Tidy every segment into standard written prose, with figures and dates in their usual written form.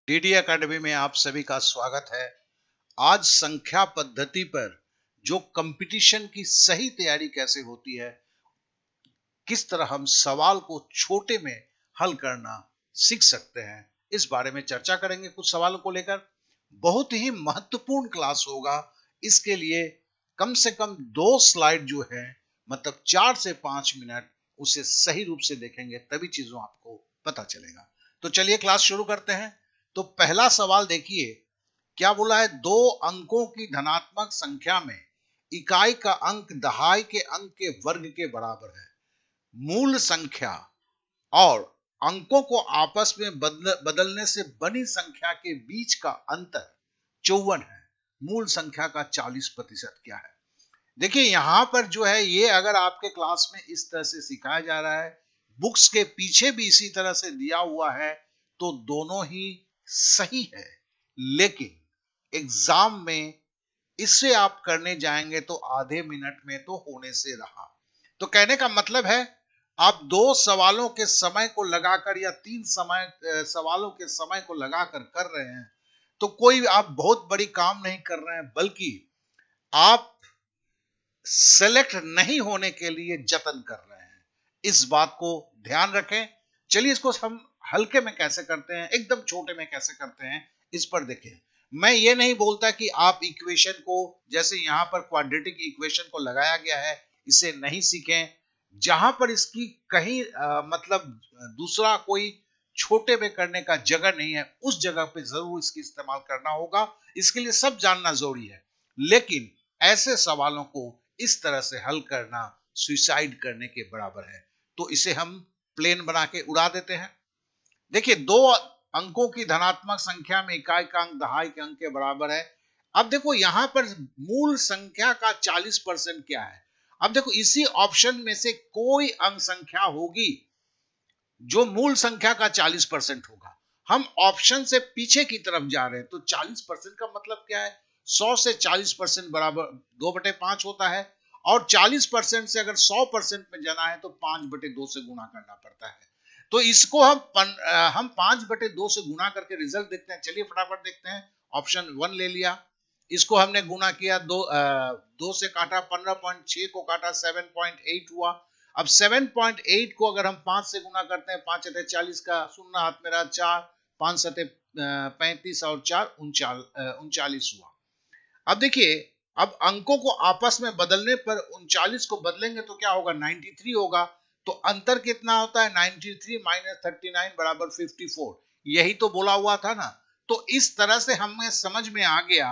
DD academy में आप सभी का स्वागत है। आज संख्या पद्धति पर जो कंपटीशन की सही तैयारी कैसे होती है, किस तरह हम सवाल को छोटे में हल करना सीख सकते हैं, इस बारे में चर्चा करेंगे। कुछ सवालों को लेकर बहुत ही महत्वपूर्ण क्लास होगा। इसके लिए कम से कम 2 स्लाइड जो है, मतलब 4 से 5 मिनट उसे सही रूप से देखेंगे, तभी चीजों आपको पता चलेगा। तो चलिए क्लास शुरू करते हैं। तो पहला सवाल देखिए, क्या बोला है? 2 अंकों की धनात्मक संख्या में इकाई का अंक दहाई के अंक के वर्ग के बराबर है। मूल संख्या और अंकों को आपस में बदलने से बनी संख्या के बीच का अंतर 54 है। मूल संख्या का 40% क्या है? देखिए यहां पर जो है, ये अगर आपके क्लास में इस तरह से सिखाया जा रहा है, बुक्स के पीछे भी इसी तरह से दिया हुआ है, तो दोनों ही सही है। लेकिन एग्जाम में इससे आप करने जाएंगे तो आधे मिनट में तो होने से रहा। तो कहने का मतलब है, आप 2 सवालों के समय को लगाकर या 3 सवालों के समय को लगाकर कर रहे हैं, तो कोई आप बहुत बड़ी काम नहीं कर रहे हैं, बल्कि आप सेलेक्ट नहीं होने के लिए जतन कर रहे हैं। इस बात को ध्यान रखें। चलिए इसको हम हल्के में कैसे करते हैं, एकदम छोटे में कैसे करते हैं, इस पर देखिए। मैं ये नहीं बोलता कि आप इक्वेशन को, जैसे यहां पर क्वाड्रेटिक इक्वेशन को लगाया गया है, इसे नहीं सीखें। जहां पर इसकी कहीं मतलब दूसरा कोई छोटे में करने का जगह नहीं है, उस जगह पे जरूर इसकी इस्तेमाल करना होगा। इसके लिए सब जानना जरूरी है, लेकिन ऐसे सवालों को इस तरह से हल करना सुसाइड करने के बराबर है। तो इसे हम प्लेन बना के उड़ा देते हैं। देखिए, 2 अंकों की धनात्मक संख्या में इकाई का अंक दहाई के अंक के बराबर है। अब देखो यहां पर मूल संख्या का 40% क्या है? अब देखो इसी ऑप्शन में से कोई अंक संख्या होगी जो मूल संख्या का 40% होगा। हम ऑप्शन से पीछे की तरफ जा रहे हैं, तो 40% का मतलब क्या है? 100 से 40% बराबर 2/5 होता है, और 40% से अगर 100% में जाना है तो 5/2 से गुणा करना पड़ता है। तो इसको हम 5/2 से गुणा करके रिजल्ट देखते हैं। चलिए फटाफट देखते हैं। ऑप्शन 1 ले लिया, इसको हमने गुणा किया, 2 से काटा, 15.6 को काटा, 7.8 हुआ। अब 7.8 को अगर हम 5 से गुना करते हैं, 5 अठे 40 का शून्य हाथ में रहा, 4, 5 सते 35 और 4 39 हुआ। अब देखिए, अब अंकों को आपस में बदलने पर 39 को बदलेंगे तो क्या होगा? 93 होगा। तो अंतर कितना होता है? 93 माइनस 39 बराबर 54। यही तो बोला हुआ था ना। तो इस तरह से हमें समझ में आ गया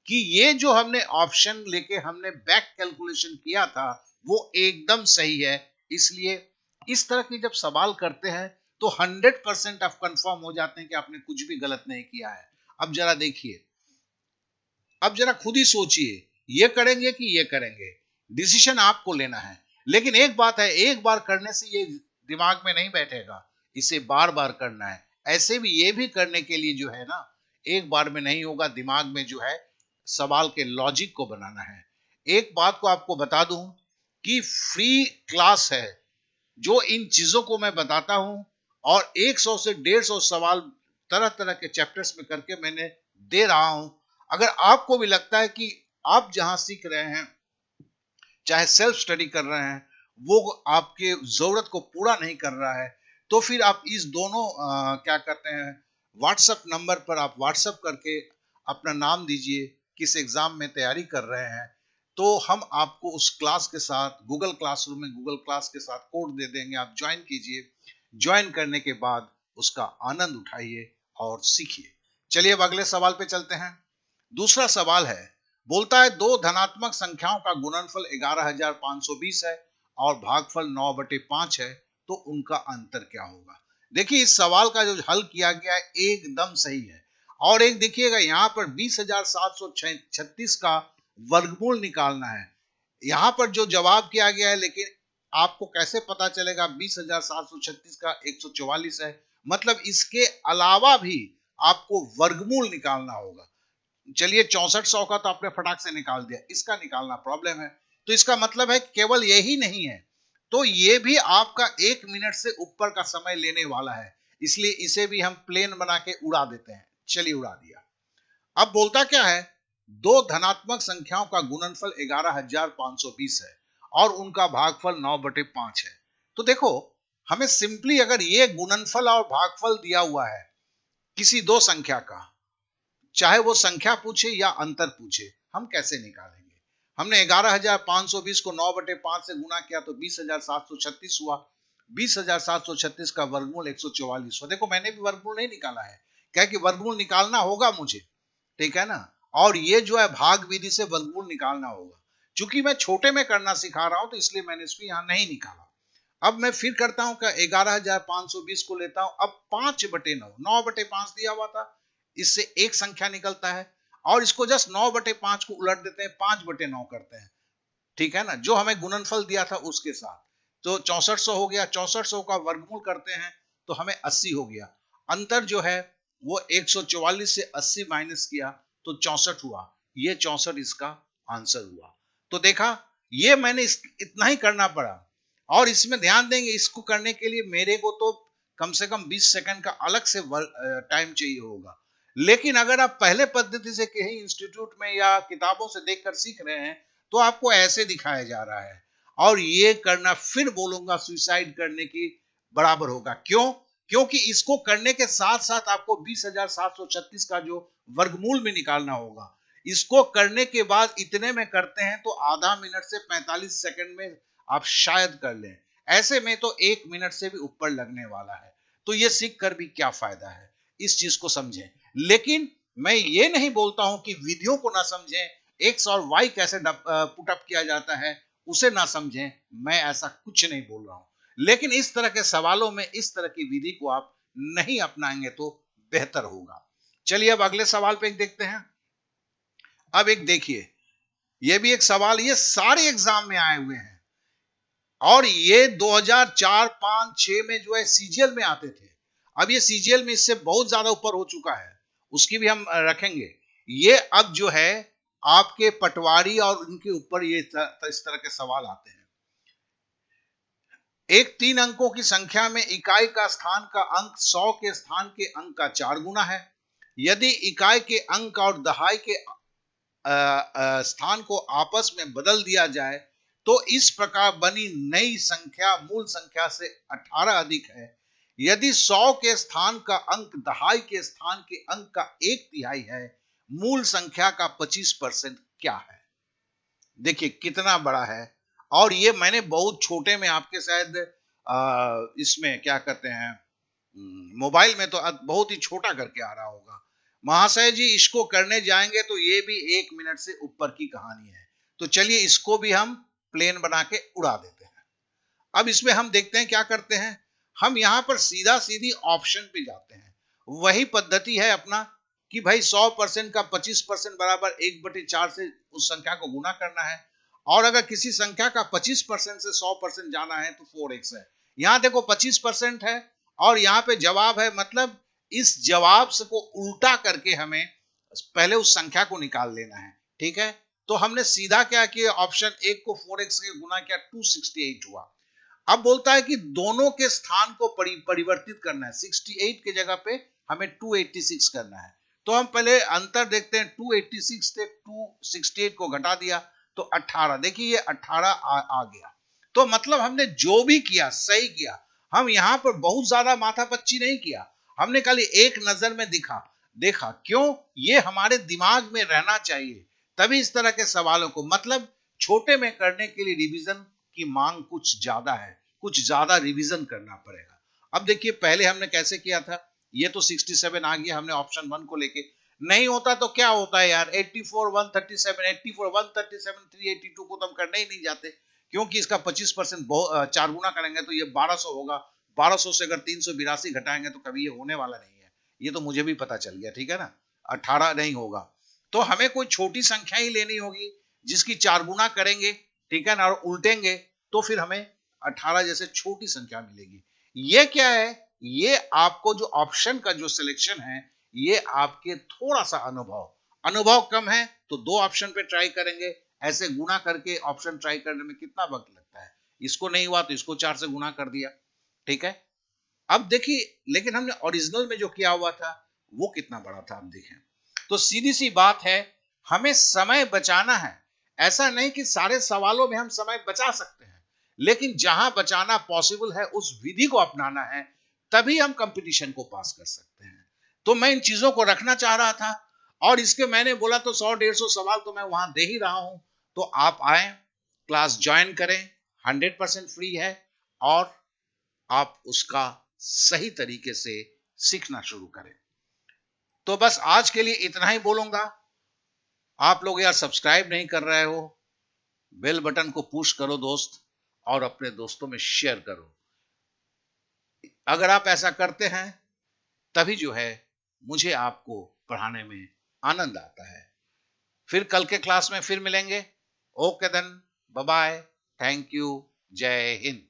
कि ये जो हमने ऑप्शन लेके हमने बैक कैलकुलेशन किया था, वो एकदम सही है। इसलिए इस तरह की जब सवाल करते हैं तो 100% आप कंफर्म हो जाते हैं कि आपने कुछ भी गलत नहीं किया है। अब जरा देखिए, अब जरा खुद ही सोचिए, ये करेंगे कि ये करेंगे, डिसीजन आपको लेना है। लेकिन एक बात है, एक बार करने से ये दिमाग में नहीं बैठेगा, इसे बार बार करना है। ऐसे भी ये भी करने के लिए जो है ना, एक बार में नहीं होगा, दिमाग में जो है सवाल के लॉजिक को बनाना है। एक बात को आपको बता दूं कि फ्री क्लास है, जो इन चीजों को मैं बताता हूं, और 100 से 150 सवाल तरह तरह के चैप्टर्स में करके मैंने दे रहा हूं। अगर आपको भी लगता है कि आप जहां सीख रहे हैं, चाहे सेल्फ स्टडी कर रहे हैं, वो आपके जरूरत को पूरा नहीं कर रहा है, तो फिर आप इस दोनों क्या कहते हैं, व्हाट्सएप नंबर पर आप व्हाट्सएप करके अपना नाम दीजिए, किस एग्जाम में तैयारी कर रहे हैं, तो हम आपको उस क्लास के साथ गूगल क्लासरूम में गूगल क्लास के साथ कोड दे देंगे। आप ज्वाइन कीजिए। ज्वाइन करने के बाद उसका आनंद उठाइए और सीखिए। चलिए अब अगले सवाल पे चलते हैं। दूसरा सवाल है, बोलता है 2 धनात्मक संख्याओं का गुणनफल 11,520 है और भागफल 9/5 है, तो उनका अंतर क्या होगा? देखिए इस सवाल का जो हल किया गया है एकदम सही है। और एक देखिएगा, यहां पर 20,736 का वर्गमूल निकालना है। यहां पर जो जवाब किया गया है, लेकिन आपको कैसे पता चलेगा 20,736 का 144 है? मतलब इसके अलावा भी आपको वर्गमूल निकालना होगा। चलिए 6400 का तो आपने फटाक से निकाल दिया, इसका निकालना प्रॉब्लम है। तो इसका मतलब है केवल यही नहीं है, तो ये भी आपका 1 मिनट से ऊपर का समय लेने वाला है। इसलिए इसे भी हम प्लेन बना के उड़ा देते हैं। चलिए उड़ा दिया। अब बोलता क्या है, दो धनात्मक संख्याओं का गुणनफल 11,520 है और उनका भागफल 9/5 है। तो देखो, हमें सिंपली अगर ये गुणनफल और भागफल दिया हुआ है किसी दो संख्या का, चाहे वो संख्या पूछे या अंतर पूछे, हम कैसे निकालेंगे? हमने 11,520 को 9/5 से गुना किया तो 20,736 हुआ। 20,736 का वर्गमूल 144 हुआ। देखो, मैंने भी वर्गमूल नहीं निकाला है, क्या कि वर्गमूल निकालना होगा मुझे, ठीक है ना। और ये जो है भाग विधि से वर्गमूल निकालना होगा। चूंकि मैं छोटे में करना सिखा रहा हूं तो इसलिए मैंने इसको यहां नहीं निकाला। अब मैं फिर करता हूं, 11,520 को लेता हूं, अब 5/9, 9/5 दिया हुआ था, इससे एक संख्या निकलता है और इसको जस्ट 9/5 को उलट देते हैं, 5/9 करते हैं, ठीक है ना, जो हमें गुणनफल दिया था उसके साथ। तो 6400 हो गया, 6400 का वर्गमूल करते हैं तो हमें 80 हो गया। अंतर जो है वो 144 से 80 माइनस किया तो 64 हुआ। ये 64 इसका आंसर हुआ। तो देखा, ये मैंने इतना ही करना पड़ा। और इसमें ध्यान देंगे, इसको करने के लिए मेरे को तो कम से कम 20 सेकंड का अलग से टाइम चाहिए होगा। लेकिन अगर आप पहले पद्धति से कहीं इंस्टीट्यूट में या किताबों से देखकर सीख रहे हैं तो आपको ऐसे दिखाया जा रहा है। और ये करना, फिर बोलूंगा, सुसाइड करने की बराबर होगा। क्यों? क्योंकि इसको करने के साथ साथ आपको 20,736 का जो वर्गमूल भी निकालना होगा। इसको करने के बाद इतने में करते हैं तो आधा मिनट से 45 सेकंड में आप शायद कर लें। ऐसे में तो 1 मिनट से भी ऊपर लगने वाला है। तो ये सीख कर भी क्या फायदा है, इस चीज को समझें। लेकिन मैं ये नहीं बोलता हूं कि विधियों को ना समझें, एक्स और वाई कैसे पुट अप किया जाता है उसे ना समझें, मैं ऐसा कुछ नहीं बोल रहा हूं। लेकिन इस तरह के सवालों में इस तरह की विधि को आप नहीं अपनाएंगे तो बेहतर होगा। चलिए अब अगले सवाल पे देखते हैं। अब एक देखिए, ये भी एक सवाल, ये सारे एग्जाम में आए हुए हैं और ये 2004, 5, 6 में जो है सीजीएल में आते थे। अब ये सीजीएल में इससे बहुत ज्यादा ऊपर हो चुका है, उसकी भी हम रखेंगे। ये अब जो है आपके पटवारी और उनके ऊपर ये इस तरह के सवाल आते हैं। एक 3 अंकों की संख्या में इकाई का स्थान का अंक 100 के स्थान के अंक का 4 गुना है। यदि इकाई के अंक और दहाई के स्थान को आपस में बदल दिया जाए तो इस प्रकार बनी नई संख्या मूल संख्या से 18 अधिक है। यदि 100 के स्थान का अंक दहाई के स्थान के अंक का 1/3 है, मूल संख्या का 25% क्या है? देखिए कितना बड़ा है। और ये मैंने बहुत छोटे में आपके शायद इसमें क्या कहते हैं, मोबाइल में तो बहुत ही छोटा करके आ रहा होगा। महाशय जी, इसको करने जाएंगे तो ये भी 1 मिनट से ऊपर की कहानी है। तो चलिए इसको भी हम प्लेन बना के उड़ा देते हैं। अब इसमें हम देखते हैं क्या करते हैं। हम यहां पर सीधा सीधी ऑप्शन पे जाते हैं। वही पद्धति है अपना कि भाई 100% का 25% बराबर 1/4 से उस संख्या को गुना करना है। और अगर किसी संख्या का 25% से 100% जाना है तो 4x है। यहां देखो 25% है और यहाँ पे जवाब है, मतलब इस जवाब से को उल्टा करके हमें पहले उस संख्या को निकाल लेना है, ठीक है। तो हमने सीधा क्या किया, ऑप्शन 1 को 4x से गुना किया, 268 हुआ। अब बोलता है कि दोनों के स्थान को परिवर्तित करना है, 68 की जगह पे हमें 286 करना है। तो हम पहले अंतर देखते हैं, 286 से 268 को घटा दिया तो 18। देखिए ये 18 आ गया। तो मतलब हमने जो भी किया सही किया। हम यहां पर बहुत ज्यादा माथापच्ची नहीं किया, हमने खाली एक नजर में देखा। क्यों? ये हमारे दिमाग में रहना चाहिए, तभी इस तरह के सवालों को, मतलब छोटे में करने के लिए रिवीजन की मांग कुछ ज्यादा है, कुछ ज्यादा रिवीजन करना पड़ेगा। अब देखिए पहले हमने कैसे किया था, ये तो 67 आ गया, हमने ऑप्शन 1 को लेके। नहीं होता तो क्या होता है यार, 84 137, 84 137 382 को तो हम करने ही नहीं जाते, क्योंकि इसका 25% 4 गुना करेंगे तो ये 1200 होगा। 1200 से अगर 382 घटाएंगे तो कभी ये होने वाला नहीं है। ये तो मुझे भी पता चल गया, ठीक है ना। 18 नहीं होगा, तो हमें कोई छोटी संख्या ही लेनी होगी जिसकी 4 गुना करेंगे, ठीक है ना, और उल्टेंगे तो फिर हमें 18 जैसे छोटी संख्या मिलेगी। ये क्या है, ये आपको जो ऑप्शन का जो सिलेक्शन है, ये आपके थोड़ा सा अनुभव कम है तो 2 ऑप्शन पे ट्राई करेंगे। ऐसे गुना करके ऑप्शन ट्राई करने में कितना वक्त लगता है, इसको नहीं हुआ तो इसको 4 से गुना कर दिया, ठीक है। अब देखिए, लेकिन हमने ओरिजिनल में जो किया हुआ था वो कितना बड़ा था आप देखें। तो सीधी सी बात है, हमें समय बचाना है। ऐसा नहीं कि सारे सवालों में हम समय बचा सकते हैं, लेकिन जहां बचाना पॉसिबल है उस विधि को अपनाना है, तभी हम कंपटीशन को पास कर सकते हैं। तो मैं इन चीजों को रखना चाह रहा था, और इसके मैंने बोला तो 100-150 सवाल तो मैं वहां दे ही रहा हूं। तो आप आए, क्लास ज्वाइन करें, 100% फ्री है, और आप उसका सही तरीके से सीखना शुरू करें। तो बस आज के लिए इतना ही बोलूंगा। आप लोग यार सब्सक्राइब नहीं कर रहे हो, बेल बटन को पुश करो दोस्त, और अपने दोस्तों में शेयर करो। अगर आप ऐसा करते हैं, तभी जो है मुझे आपको पढ़ाने में आनंद आता है। फिर कल के क्लास में फिर मिलेंगे। Okay then, bye bye, thank you, जय हिंद।